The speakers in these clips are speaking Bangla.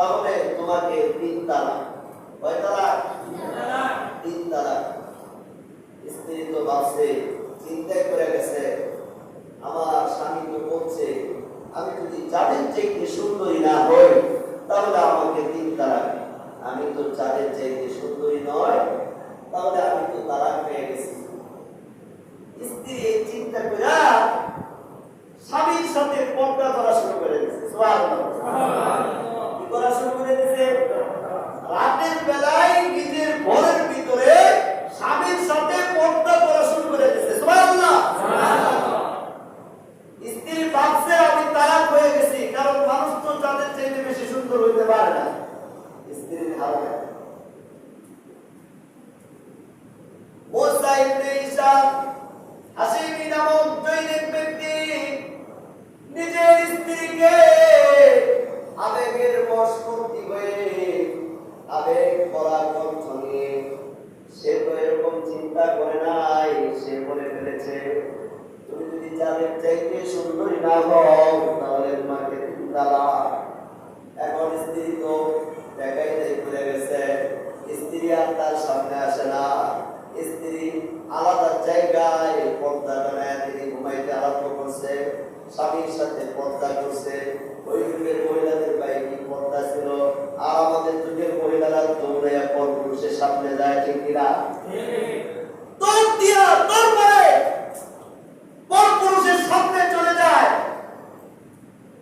তাহলে তোমাকে 3 তালাক, কয় তালাক? 3 তালাক। স্ত্রী তো ভাবছে, চিন্তা করে গেছে, আমার স্বামী তো বলছে আমি যদি যাদের চাইতে সুন্দরী না হই তাহলে আমাকে 3 তালাক। আমি তো যাদের চাইতে সুন্দরী নয়, তাহলে আমি তো তালাক পেয়ে গেছি। স্ত্রী চিন্তা করে স্বামীর সাথে পর্দা করা শুরু করে দিয়েছে। কি করা শুরু করে দিয়েছে? রাতের বেলায় নিজের ঘরের ভিতরে স্বামীর সাথে পর্দা করা শুরু করে দিয়েছে। সুবহানাল্লাহ। স্ত্রী ভাবছে আমি তালাক হয়ে গেছি, কারণ মানুষ তো যাদের চাইতে বেশি সুন্দর হইতে পারে না। স্ত্রীর ধারণা মুসা ইবনে ঈসা হাসিমি নামক দৈনিক ব্যক্তি নিজের স্ত্রীকে আবেগের বশবর্তী হয়ে আবেগ ভরা কণ্ঠ নিয়ে, সে তো এরকম চিন্তা করে নাই, সে বলে ফেলেছে তুমি যদি যাদের চাইতে সুন্দরী না হও তাহলে তোমাকে 3 তালাক। এখন স্ত্রী তো দেখাই ঘুরে গেছে, স্ত্রী আর তার সামনে আসে না। স্ত্রী আলাদা জায়গায় পর্দা বানায় তিনি ঘুমাইতে আরম্ভ করছে, স্বামীর সাথে পর্দা করছে। ওই যুগের মহিলাদের গায়ে কি পর্দা ছিল, আর আমাদের যুগের মহিলারা দৌড়াইয়া পরপুরুষের সামনে যায়, ঠিক কিনা? তোর দিয়া তোর মারে পরপুরুষের সামনে চলে যায়।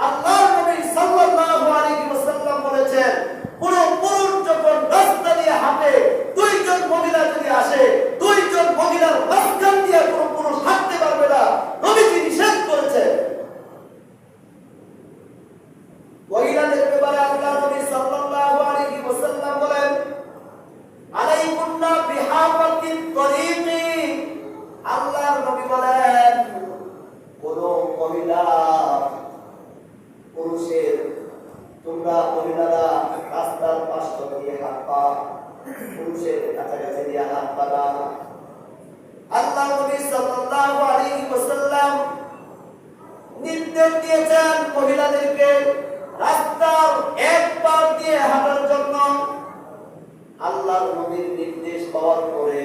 আল্লাহর নবী সাল্লাল্লাহু আলাইহি ওয়াসাল্লাম বলেছেন, কোন পুরুষ যখন রাস্তা দিয়ে হাঁটে, 2 জন মহিলা যদি আসে, 2 জন মহিলার মাঝখান দিয়ে কোন পুরুষ হাঁটতে পারবে না, নবীজি নিষেধ করেছেন। মহিলাদের ব্যাপারে আল্লাহর নবী সাল্লাল্লাহু আলাইহি ওয়াসাল্লাম বলেন, আলাইকুন্না বিহাফাতিত তরিকি। আল্লাহর নবী বলেন, কোন মহিলা পুরুষের, তোমরা মহিলারা রাস্তার পাশ দিয়ে হাত পা, পুরুষের কাছাকাছি দিয়ে হাত পা না। আল্লাহ নবী সাল্লাল্লাহু আলাইহি ওয়াসাল্লাম নির্দেশ দিয়েছেন মহিলাদেরকে রাস্তার এক পাশ দিয়ে হাঁটার জন্য। আল্লাহর নবীর নির্দেশ পাওয়ার পরে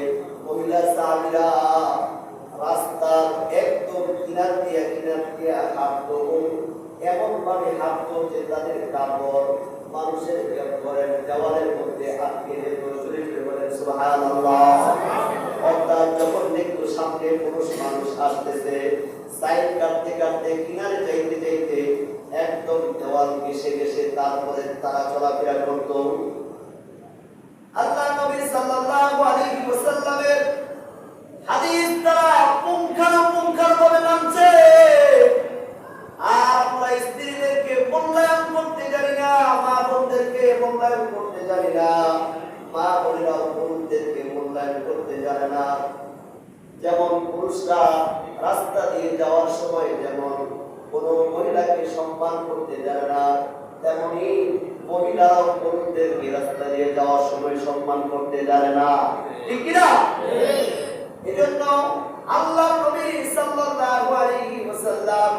মহিলা সাহাবীরা রাস্তার একদম কিনার দিয়ে হাঁটতো, এমন ভাবে হাঁটতো যে তাদের কাপড় মানুষের ঘরের দেওয়ালের মধ্যে আটকে যেত। বলেন সুবহানাল্লাহ। অর্থাৎ যখন দেখতো সামনে পুরুষ মানুষ আসতেছে, সাইড কাটতে কাটতে কিনারে যাইতে যাইতে একদম দেওয়াল ঘেঁষে ঘেঁষে তারপরে তারা চলাফেরা করত। আল্লাহ নবী সাল্লাল্লাহু আলাইহি ওয়াসাল্লামের হাদিস তারা পুঙ্খানুপুঙ্খভাবে মানছে, আর আমরা স্ত্রীদেরকে মূল্যায়ন করতে জানি না, মা বোনদেরকে মূল্যায়ন করতে জানি না, মা বোনেরা পুরুষদেরকে মূল্যায়ন করতে জানে না। যেমন পুরুষরা রাস্তা দিয়ে যাওয়ার সময় যেমন কোনো মহিলাকে সম্মান করতে জানে না, তেমনি মহিলাও পুরুষদেরকে রাস্তা দিয়ে যাওয়ার সময় সম্মান করতে জানে না, ঠিক কিনা? এজন্য আল্লাহর নবী সাল্লাল্লাহু আলাইহি ওয়াসাল্লাম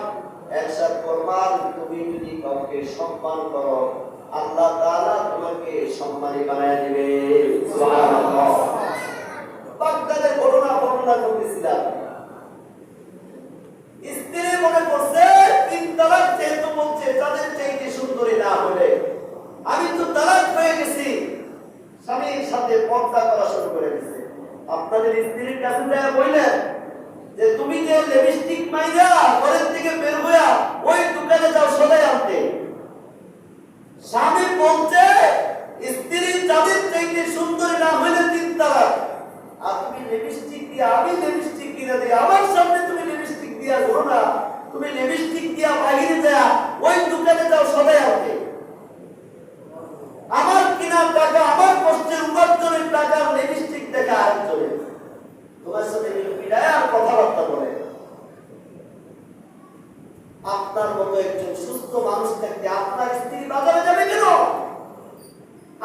ارشاد ফরমান, তুমি যদি কাউকে সম্মান করো আল্লাহ তাআলা তোমাকে সম্মানী বানায় দিবে। সুবহানাল্লাহ। বাগদাদের ঘটনা বর্ণনা করতেছিলাম, স্ত্রী মনে করছে 3 তালাক যেহেতু বলছে তাদের চাইতে সুন্দরী না হলে আমি তো তালাক হয়ে গেছি, স্বামীর সাথে পর্দা করা শুরু করে দিয়েছে। আপনাদের স্ত্রীর কাছে যায় বললেন যে তুমি যে লিপস্টিক মাইরা ঘরের থেকে বের হইয়া ওই দোকানে যাও সদাই আনতে, স্বামী বলছে স্ত্রী যাদের চাইতে সুন্দরী না হইলে 3 তালাক, আর তুমি লিপস্টিক দিয়া, আমি লিপস্টিক কিনে দিই, আমার সামনে তুমি লিপস্টিক দিয়া ঘুরো না, তুমি লিপস্টিক দিয়া বাইরে যা ওই দোকানে যাও সদাই আনতে, আমার কিনা টাকা, আমার কষ্টের উপার্জনের টাকা লিপস্টিক দেখে আরেকজনের তোমার সাথে মিলায় আর কথাবার্তা বলে। আপনার মতো একজন সুস্থ মানুষ থাকতে আপনার স্ত্রী বাজারে যাবে কেন?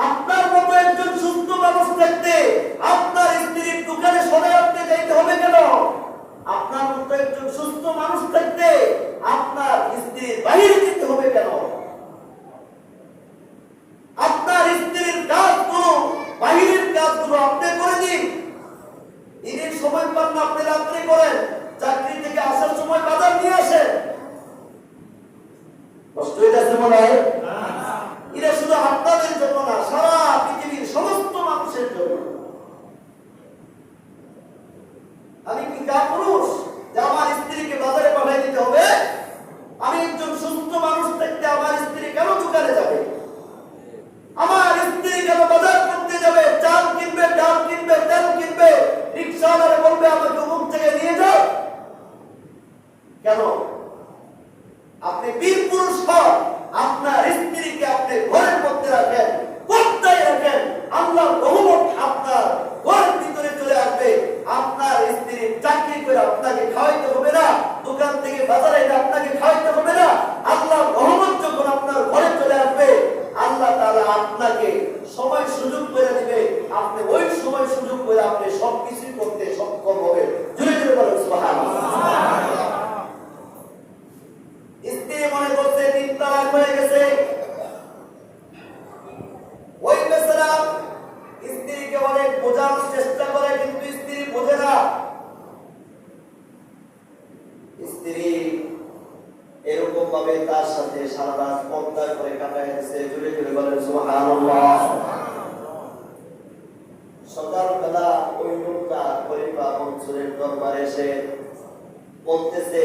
আপনার মতো একজন সুস্থ মানুষ থাকতে আপনার স্ত্রীর দোকানে সদাই আনতে যাইতে হবে কেন? আপনার মতো একজন সুস্থ মানুষ থাকতে আপনার স্ত্রীর বাইরে যেতে হবে কেন? আপনি রাত্রি করেন, চাকরি থেকে আসার সময় বাজার নিয়ে আসেন। কষ্ট হইতেছে মনে হয়? এটা শুধু আপনাদের জন্য না, সারা পৃথিবীর সমস্ত মানুষের জন্য। আমি কি কাপুরুষ যে আমার স্ত্রীকে বাজারে পাঠাই দিতে হবে? আমি একজন সুস্থ মানুষ থাকতে আমার স্ত্রী কেন দোকানে যাবে? আমার স্ত্রী কেন বাজার করতে যাবে? চাল কিনবে, ডাল কিনবে, তেল কিনবে, রিক্সাওয়ালারে বলবে আমাকে অমুক জায়গায় নিয়ে যাও। কেন? আপনি বীর পুরুষ হন, আপনার স্ত্রীকে আপনি ঘরের মধ্যে রাখেন, পর্দায় রাখেন, আল্লাহর রহমত আপনার ঘরের ভিতরে চলে আসবে। আপনার স্ত্রী চাকরি করে আপনাকে খাওয়াইতে হবে না, দোকান থেকে বাজারে এনে আপনাকে খাওয়াইতে হবে না। আল্লাহর রহমত যখন আপনার ঘরে চলে আসবে, আল্লাহ তাআলা আপনাকে সময় সুযোগ করে দিবে। আপনি ওই সময় সুযোগ করে আপনি সবকিছু করতে সক্ষম হবেন। জোরে জোরে বলেন সুবহানাল্লাহ। স্ত্রী মনে করছে 3 তালাক হয়ে গেছে, ওই বেচারা স্ত্রীকে অনেক বোঝানোর চেষ্টা করে, কিন্তু স্ত্রী বোঝে না। স্ত্রী এরকম ভাবে তার সাথে সারা রাত পর্দা করে কাটায় দিয়েছে। জুড়ে জুড়ে বলেন সুবহানাল্লাহ। সকালবেলা ওই লোকটা খলিফা মনসুরের দরবারে এসে বলতেছে,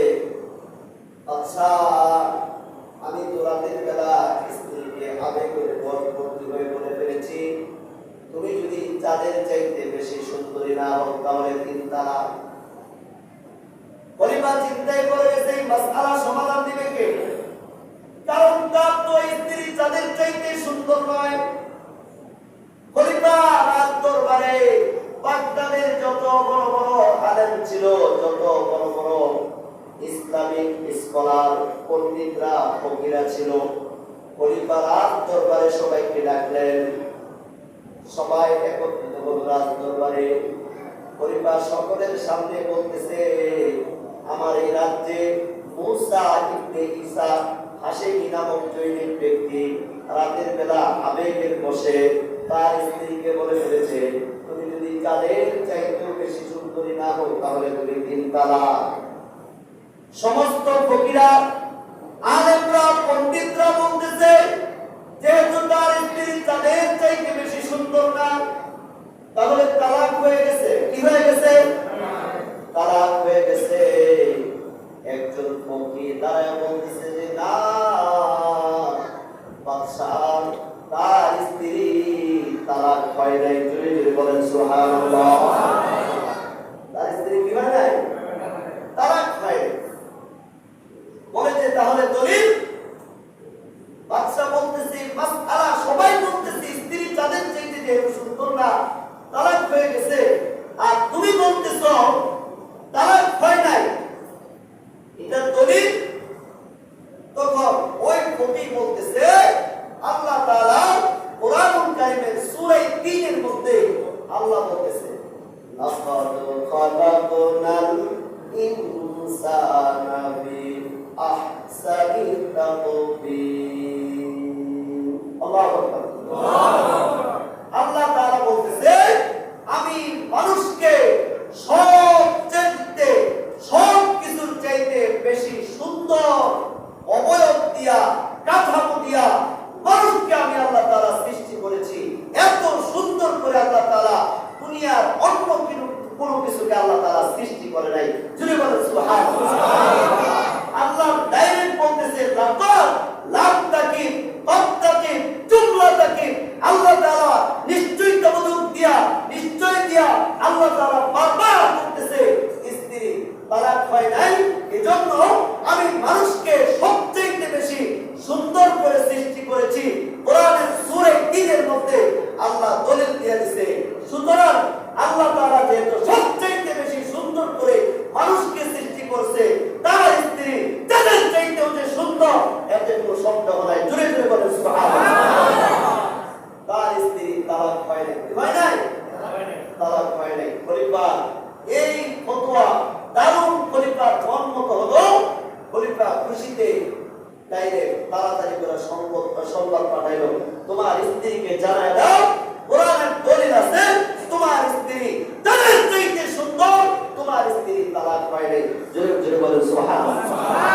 আচ্ছা আমি তো রাতের বেলা স্ত্রীকে আবেগের বশবর্তী হয়ে বলে ফেলেছি, তুমি যদি চাঁদের চাইতে বেশি সুন্দরী না হও তাহলে 3 তালাক। খলিফা চিন্তায় পড়ে গেছে এই মাসআলা সমাধান দিবে কে? কারণ তার তো স্ত্রী চাঁদের চাইতে সুন্দর নয়। খলিফা রাত দরবারে বাগদাদের যত বড় বড় আলেম ছিল, যত বড় বড় ইসলামিক স্কলার, পণ্ডিতরা, ফকিরা ছিল, খলিফা রাত দরবারে সবাইকে ডাকলেন। সবাই একত্রিত হল রাত দরবারে। খলিফা সকলের সামনে বলতেছে, আমার এই রাজ্যে মুসা ইবনে ঈসা হাশেমি নামক জৈনিক ব্যক্তি রাতের বেলা আবেগের বশে তার স্ত্রীকে বলে ফেলেছে, তুমি যদি চাঁদের চাইতেও বেশি সুন্দরী না হও তাহলে তুমি 3 তালাক। সমস্ত ফকিরা, আলেমরা, পণ্ডিতরা বলতেছে, যেহেতু তার স্ত্রী চাঁদের চাইতে বেশি সুন্দর না, তাহলে তালাক হয়ে গেছে। কি হয়ে গেছে? তালাক হয়ে গেছে। একজন ফকির দাঁড়ায় বলতেছে যে না, বাদশাহ তার স্ত্রী তালাক হয় নাই। জোরে জোরে বলেন সুবহানাল্লাহ। তার স্ত্রী কি হয় নাই? তালাক হয় নাই। বলেছে তাহলে দলিল? বাদশাহ বলতেছে মাসআলা সবাই বলতেছে স্ত্রী চাঁদের চাইতে যেহেতু সুন্দর না, তালাক হয়ে গেছে, আর তুমি বলতেছো তালাক হয় নাই, এটা দলিল? তখন ওই ফকির বলতেছে, আল্লাহ তাআলা কোরআনুল কারীমের সূরা 3 এর মধ্যে আল্লাহ বলতেছে, লাকাদ খালাকনাল ইনসানা ফি আহসানি তাকওয়িম। আল্লাহু আকবার। আল্লাহ তাআলা বলতেছে, আমি মানুষকে সব কিছুর চাইতে বেশি সুন্দর অবয়ব দিয়া, কাঠামো দিয়া মানুষকে আমি আল্লাহ তাআলা সৃষ্টি করেছি। এত সুন্দর করে আল্লাহ তাআলা দুনিয়ার অন্য কোনো কিছুকে আল্লাহ তাআলা সৃষ্টি করে নাই। জুড়ে বলেন সুবহানাল্লাহ। আল্লাহ ডাইরেক্ট বলতেছে, লাকাদ লাম তাকিন তাকিন জুমলা তাকিন। আল্লাহ তাআলা নিশ্চয়ই তবদুক দিয়া, নিশ্চয় দিয়া আল্লাহ তাআলা বারবার বলতেছে স্ত্রী তালাক হয় নাই, এজন্য আমি মানুষকে সবচেয়ে বেশি সুন্দর করে সৃষ্টি করেছি। কোরআনের সূরা 3 এর মধ্যে আল্লাহ দলিল দিয়ে দিয়েছে। সুতরাং আল্লাহ তাআলা যেহেতু সবচেয়ে বেশি সুন্দর করে মানুষকে সৃষ্টি করছে, তার স্ত্রী যাদের চাইতেও যে সুন্দর, এতে কোনো সন্দেহ নাই। জোরে জোরে বলেন সুবহানাল্লাহ। তার স্ত্রী তালাক হয় নাই। হয় নাই? তালাক হয় নাই। খলিফা এই ফতোয়া দারুণ খলিফার সম্মত হলো। খলিফা খুশিতে ডাইরেক্ট তাড়াতাড়ি করে সংবাদ পাঠাইলো, তোমার স্ত্রীকে জানায় দাও কোরআনের দলিল আছে, তোমার স্ত্রী তাদের চাইতে সুন্দর, তোমার জোরে জোরে বলেন সুবহানাল্লাহ।